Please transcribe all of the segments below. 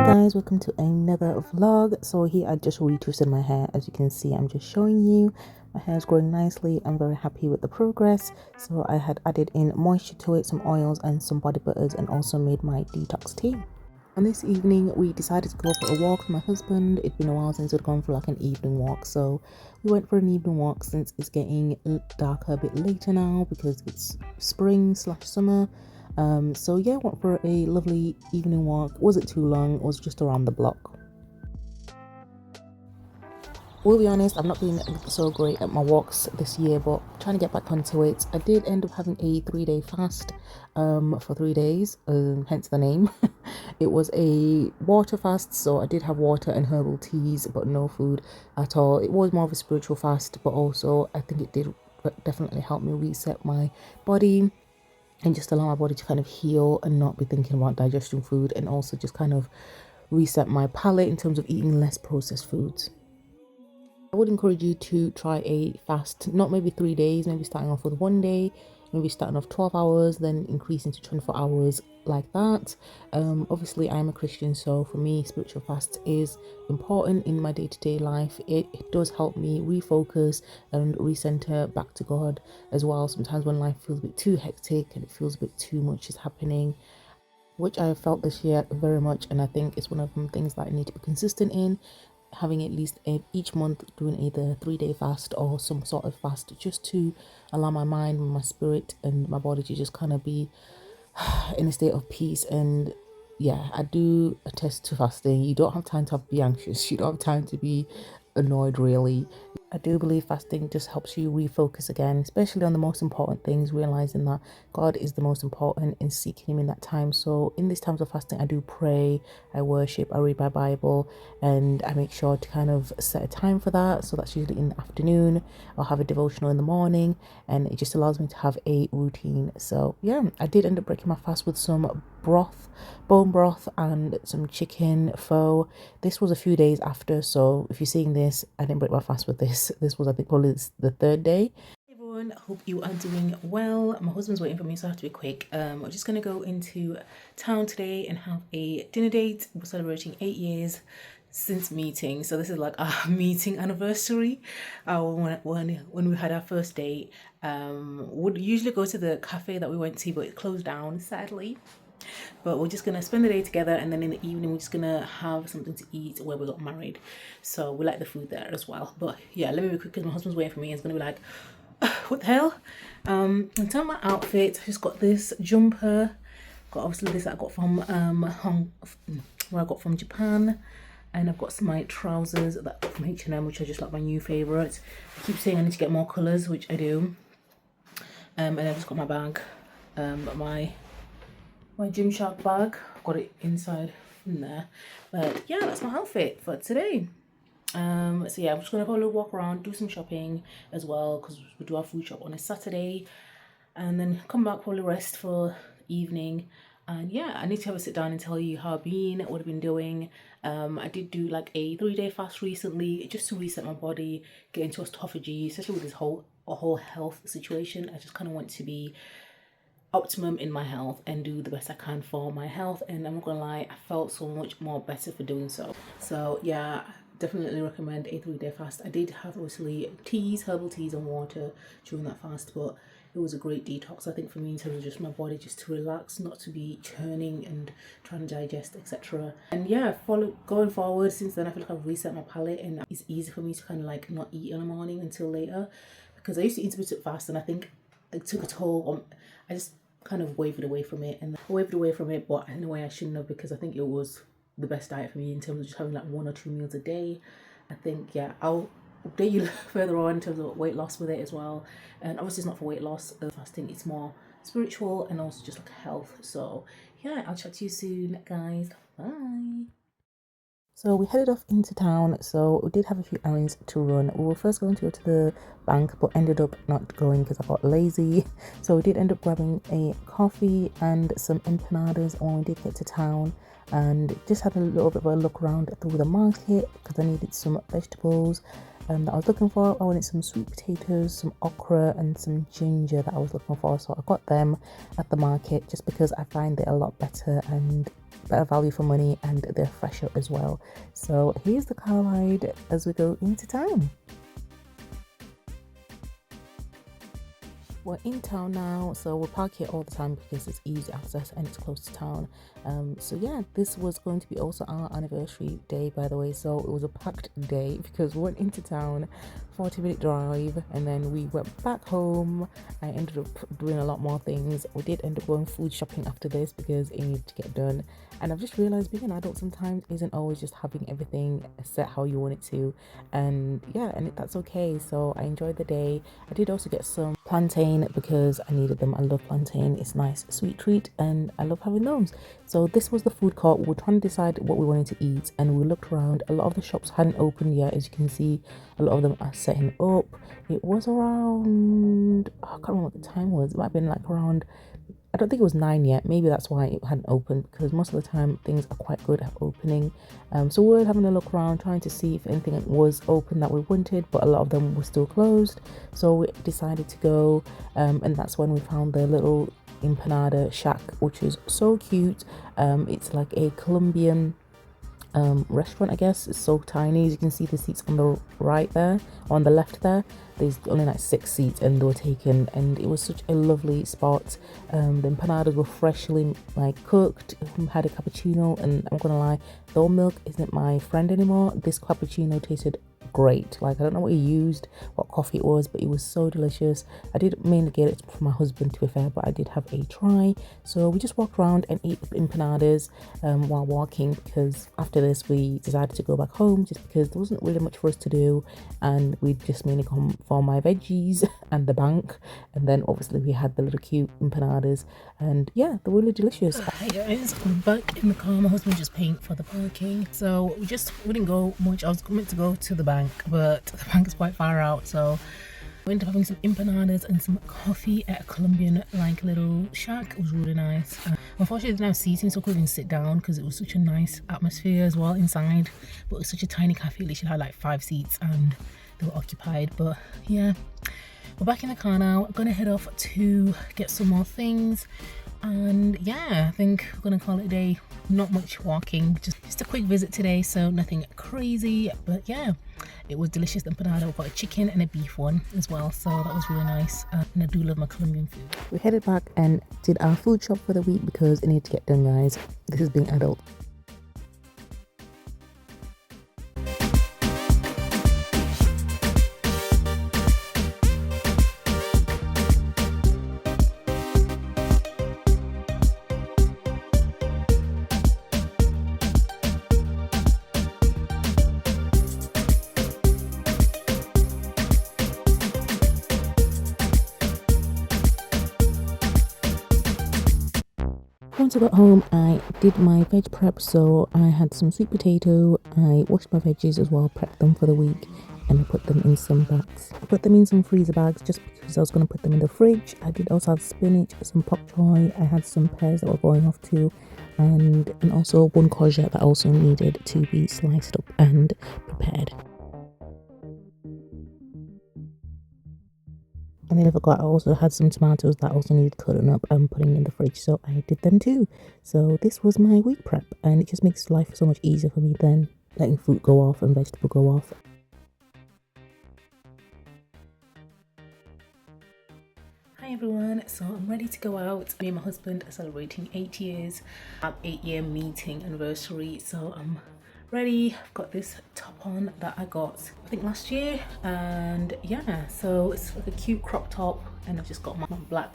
Guys, welcome to another vlog. So here I just retwisted my hair. As you can see, I'm just showing you my hair is growing nicely. I'm very happy with the progress. So I had added in moisture to it, some oils and some body butters, and also made my detox tea. And this evening we decided to go for a walk with my husband. It'd been a while since we'd gone for like an evening walk, so we went for an evening walk since it's getting darker a bit later now because it's spring/summer. So yeah, went for a lovely evening walk. Wasn't too long, it was just around the block. We'll be honest, I've not been so great at my walks this year, but trying to get back onto it. I did end up having a 3-day fast for 3 days, hence the name. It was a water fast, so I did have water and herbal teas, but no food at all. It was more of a spiritual fast, but also I think it did definitely help me reset my body and just allow my body to kind of heal and not be thinking about digestion food, and also just kind of reset my palate in terms of eating less processed foods. I would encourage you to try a fast, not maybe 3 days, maybe starting off with 1 day, maybe starting off 12 hours, then increasing to 24 hours like that. Obviously, I'm a Christian, so for me, spiritual fast is important in my day-to-day life. It does help me refocus and recenter back to God as well. Sometimes when life feels a bit too hectic and it feels a bit too much is happening, which I have felt this year very much, and I think it's one of the things that I need to be consistent in, having at least each month doing either a 3-day fast or some sort of fast, just to allow my mind, my spirit and my body to just kind of be in a state of peace. And yeah, I do attest to fasting. You don't have time to be anxious, you don't have time to be annoyed really. I do believe fasting just helps you refocus again, especially on the most important things, realizing that God is the most important and seeking Him in that time. So in these times of fasting, I do pray, I worship, I read my Bible, and I make sure to kind of set a time for that. So that's usually in the afternoon. I'll have a devotional in the morning, and it just allows me to have a routine. So yeah, I did end up breaking my fast with some broth, bone broth, and some chicken pho. This was a few days after, so if you're seeing this, I didn't break my fast with this. This was, I think, probably the 3rd day. Hey everyone, hope you are doing well. My husband's waiting for me, so I have to be quick. We're just gonna go into town today and have a dinner date. We're celebrating 8 years since meeting, so this is like our meeting anniversary. When we had our first date, would usually go to the cafe that we went to, but it closed down sadly. But we're just gonna spend the day together, and then in the evening we're just gonna have something to eat where we got married, so we like the food there as well. But yeah, let me be quick because my husband's waiting for me. He's gonna be like, what the hell. In terms of my outfit, I just got this jumper, got obviously this that I got from where I got from Japan, and I've got some my trousers that I got from H&M, which are just like my new favorite. I keep saying I need to get more colors, which I do. And I just got my bag, my Gymshark bag. I've got it inside in there. But yeah, that's my outfit for today. So yeah, I'm just gonna probably walk around, do some shopping as well, because we do our food shop on a Saturday, and then come back, probably rest for evening. And yeah, I need to have a sit down and tell you how I've been, what I've been doing. I did do like a 3-day fast recently, just to reset my body, get into autophagy, especially with this whole health situation. I just kind of want to be optimum in my health and do the best I can for my health, and I'm not gonna lie, I felt so much more better for doing so. So yeah, definitely recommend a 3-day fast. I did have obviously teas, herbal teas and water during that fast, but it was a great detox, I think, for me, in terms of just my body just to relax, not to be churning and trying to digest, etc. And yeah, going forward since then, I feel like I've reset my palate, and it's easy for me to kind of like not eat in the morning until later, because I used to intermittent fast and I think it took a toll on, I just kind of wavered away from it, but in a way I shouldn't have, because I think it was the best diet for me in terms of just having like 1 or 2 meals a day. I think, yeah, I'll update you further on in terms of weight loss with it as well. And obviously it's not for weight loss, fasting, it's more spiritual and also just like health. So yeah, I'll chat to you soon, guys. Bye. So we headed off into town, so we did have a few errands to run. We were first going to go to the bank, but ended up not going because I got lazy. So we did end up grabbing a coffee and some empanadas when we did get to town, and just had a little bit of a look around through the market because I needed some vegetables that I was looking for. I wanted some sweet potatoes, some okra and some ginger that I was looking for, so I got them at the market just because I find it a lot better and better value for money, and they're fresher as well. So here's the car ride as we go into town. We're in town now, so we'll park here all the time because it's easy access and it's close to town. So yeah, this was going to be also our anniversary day, by the way, so it was a packed day because we went into town, 40-minute drive, and then we went back home. I ended up doing a lot more things. We did end up going food shopping after this because it needed to get done, and I've just realized being an adult sometimes isn't always just having everything set how you want it to, and yeah, and that's okay. So I enjoyed the day. I did also get some plantain because I needed them. I love plantain, it's a nice sweet treat and I love having those. So this was the food court. We were trying to decide what we wanted to eat, and we looked around. A lot of the shops hadn't opened yet, as you can see. A lot of them are setting up. It was around, I can't remember what the time was. It might have been like around, I don't think it was 9 yet. Maybe that's why it hadn't opened, because most of the time things are quite good at opening. So we were having a look around, trying to see if anything was open that we wanted, but a lot of them were still closed. So we decided to go, and that's when we found the little empanada shack, which is so cute. It's like a Colombian restaurant, I guess. It's so tiny. As you can see, the seats on the right there, on the left there, there's only like 6 seats and they were taken, and it was such a lovely spot. The empanadas were freshly like cooked. Had a cappuccino, and I'm gonna lie, though milk isn't my friend anymore, this cappuccino tasted great. Like, I don't know what he used, what coffee it was, but it was so delicious. I did mainly get it for my husband, to be fair, but I did have a try. So we just walked around and ate empanadas while walking, because after this we decided to go back home just because there wasn't really much for us to do, and we just mainly come for my veggies and the bank, and then obviously we had the little cute empanadas, and yeah, they were really delicious. Hi guys, I'm back in the car. My husband just paid for the parking, so we didn't go much. I was meant to go to the bank, but the bank is quite far out, so we ended up having some empanadas and some coffee at a Colombian like little shack. It was really nice. Unfortunately, they didn't have seating, so I couldn't sit down because it was such a nice atmosphere as well inside, but it was such a tiny cafe. It literally had like 5 seats and they were occupied. But yeah, we're back in the car now. I'm gonna head off to get some more things, and yeah, I think we're gonna call it a day. Not much walking, just a quick visit today, so nothing crazy, but yeah, it was delicious. The empanada, we got a chicken and a beef one as well, so that was really nice, and I do love my Colombian food. We headed back and did our food shop for the week because it needed to get done, guys. This is being adult. Once I got home, I did my veg prep, so I had some sweet potato. I washed my veggies as well, prepped them for the week, and I put them in some bags. I put them in some freezer bags just because I was going to put them in the fridge. I did also have spinach, some pok choi. I had some pears that were going off too, and also one courgette that also needed to be sliced up and prepared. And then I forgot, I also had some tomatoes that also needed cutting up and putting in the fridge, so I did them too. So this was my week prep, and it just makes life so much easier for me than letting fruit go off and vegetable go off. Hi everyone, so I'm ready to go out. Me and my husband are celebrating 8 years, our 8-year meeting anniversary, so I'm ready. I've got this top on that I got I think last year, and yeah, so it's like a cute crop top, and I've just got my black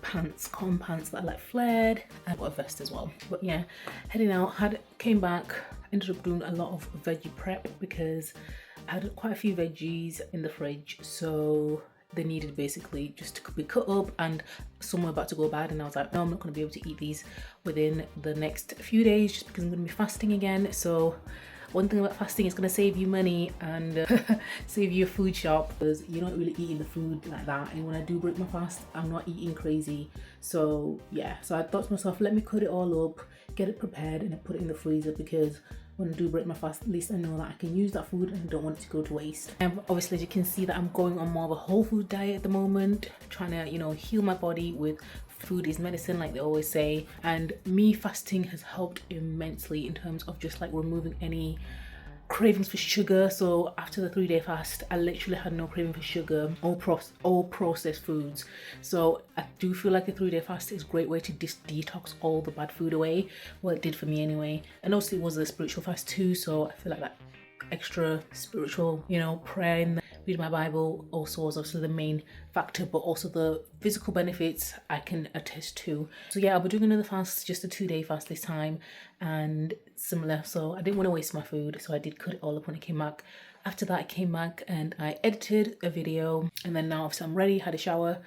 pants, cotton pants that are like flared, and I've got a vest as well. But yeah, heading out, came back, ended up doing a lot of veggie prep because I had quite a few veggies in the fridge, so they needed basically just to be cut up, and some were about to go bad, and I was like, no, I'm not going to be able to eat these within the next few days just because I'm going to be fasting again. So one thing about fasting is going to save you money and save you a food shop, because you're not really eating the food like that. And when I do break my fast, I'm not eating crazy. So yeah, so I thought to myself, let me cut it all up, get it prepared, and I put it in the freezer, because when I do break my fast, at least I know that I can use that food and I don't want it to go to waste. And obviously, as you can see, that I'm going on more of a whole food diet at the moment, trying to, you know, heal my body with food is medicine, like they always say, and me fasting has helped immensely in terms of just like removing any cravings for sugar. So after the 3-day fast, I literally had no craving for sugar all processed foods. So I do feel like a 3-day fast is a great way to detox all the bad food away. Well, it did for me anyway. And also it was a spiritual fast too, so I feel like that extra spiritual, prayer in the reading my Bible also was obviously the main factor, but also the physical benefits I can attest to. So yeah, I'll be doing another fast, just a 2-day fast this time, and similar. So I didn't want to waste my food, so I did cut it all up when I came back. After that, I came back and I edited a video, and then now obviously I'm ready, had a shower,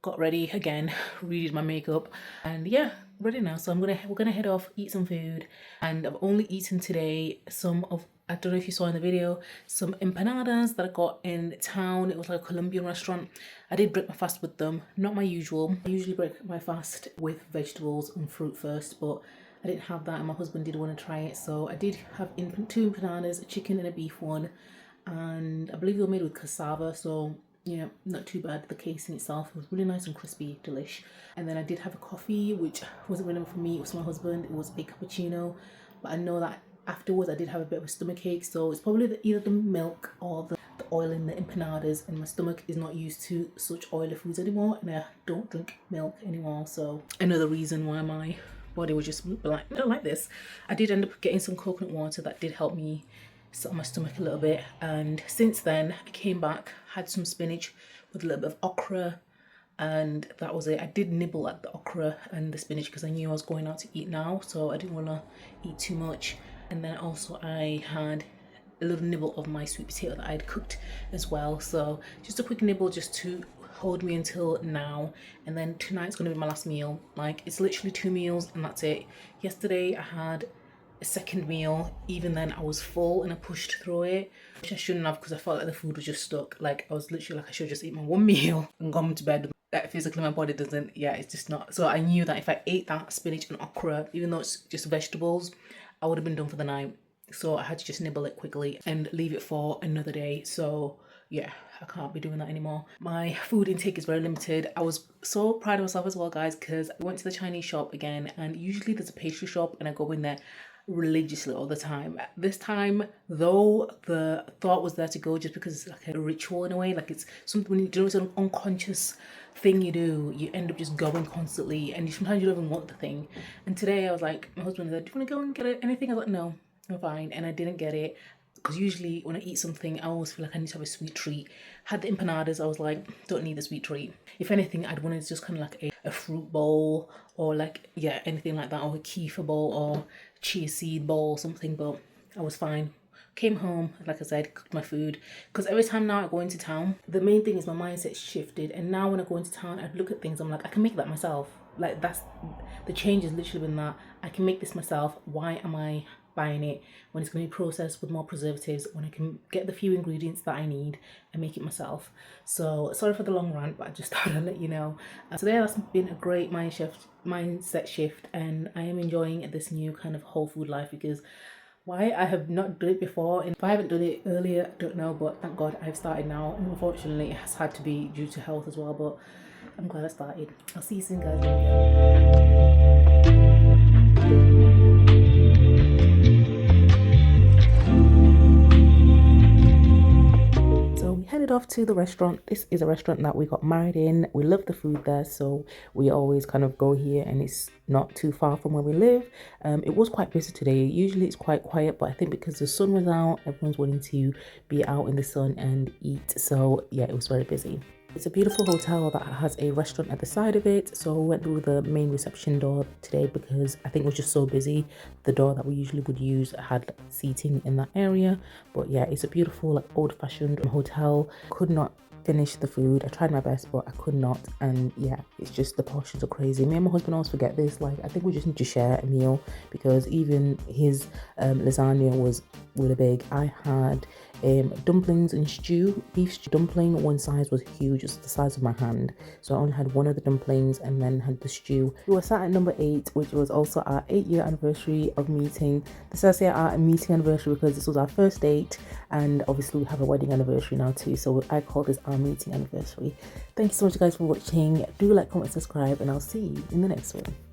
got ready again, redid my makeup, and yeah, ready now. So we're gonna head off, eat some food, and I've only eaten today I don't know if you saw in the video, some empanadas that I got in town. It was like a Colombian restaurant. I did break my fast with them, not my usual. I usually break my fast with vegetables and fruit first, but I didn't have that and my husband did want to try it. So I did have 2 empanadas, a chicken and a beef one, and I believe they were made with cassava, so yeah, not too bad. The casing itself was really nice and crispy, delish. And then I did have a coffee, which wasn't really for me, it was my husband. It was a cappuccino, but I know that afterwards I did have a bit of a stomach ache, so it's probably either the milk or the oil in the empanadas, and my stomach is not used to such oily foods anymore, and I don't drink milk anymore. So another reason why my body was just like, I don't like this. I did end up getting some coconut water that did help me set my stomach a little bit, and since then I came back, had some spinach with a little bit of okra, and that was it. I did nibble at the okra and the spinach because I knew I was going out to eat now, so I didn't want to eat too much. And then also I had a little nibble of my sweet potato that I had cooked as well. So just a quick nibble just to hold me until now. And then tonight's going to be my last meal. Like, it's literally 2 meals and that's it. Yesterday I had a second meal. Even then I was full and I pushed through it, which I shouldn't have because I felt like the food was just stuck. Like, I was literally like, I should just eat my 1 meal and gone to bed. That physically my body doesn't, it's just not. So I knew that if I ate that spinach and okra, even though it's just vegetables, I would have been done for the night. So I had to just nibble it quickly and leave it for another day. So yeah, I can't be doing that anymore. My food intake is very limited. I was so proud of myself as well, guys, because I went to the Chinese shop again, and usually there's a pastry shop and I go in there religiously all the time. This time, though, the thought was there to go just because it's like a ritual in a way. Like, it's something, when you do, it's an unconscious thing you do, you end up just going constantly, and sometimes you don't even want the thing. And today I was like, my husband said, do you want to go and get anything? I was like, no, I'm fine. And I didn't get it because usually when I eat something, I always feel like I need to have a sweet treat. Had the empanadas, I was like, don't need the sweet treat. If anything, I'd wanted just kind of like a fruit bowl, or like, anything like that, or a kefir bowl or chia seed bowl or something, but I was fine. Came home, like I said, cooked my food, because every time now I go into town, the main thing is my mindset shifted, and now when I go into town, I look at things, I'm like, I can make that myself. Like, that's the change, has literally been that I can make this myself. Why am I buying it when it's going to be processed with more preservatives, when I can get the few ingredients that I need and make it myself? So sorry for the long rant, but I just thought I'd let you know. So there, that's been a great mindset shift, and I am enjoying this new kind of whole food life, because why I have not done it before, and if I haven't done it earlier, I don't know, but thank God I've started now. And unfortunately it has had to be due to health as well, but I'm glad I started. I'll see you soon, guys. Headed off to the restaurant. This is a restaurant that we got married in. We love the food there, so we always kind of go here, and it's not too far from where we live. It was quite busy today. Usually it's quite quiet, but I think because the sun was out, everyone's wanting to be out in the sun and eat. So yeah, it was very busy. It's a beautiful hotel that has a restaurant at the side of it, so we went through the main reception door today because I think it was just so busy. The door that we usually would use had seating in that area, but yeah, it's a beautiful, like, old-fashioned hotel. Could not finish the food. I tried my best, but I could not, and yeah, it's just the portions are crazy. Me and my husband always forget this. Like, I think we just need to share a meal, because even his lasagna was really big. I had dumplings and stew. Beef stew dumpling, one size was huge, it's the size of my hand. So I only had one of the dumplings and then had the stew. We were sat at number 8, which was also our 8-year anniversary of meeting. This is our meeting anniversary because this was our first date, and obviously we have a wedding anniversary now too. So I call this our meeting anniversary. Thank you so much guys for watching. Do like, comment, subscribe, and I'll see you in the next one.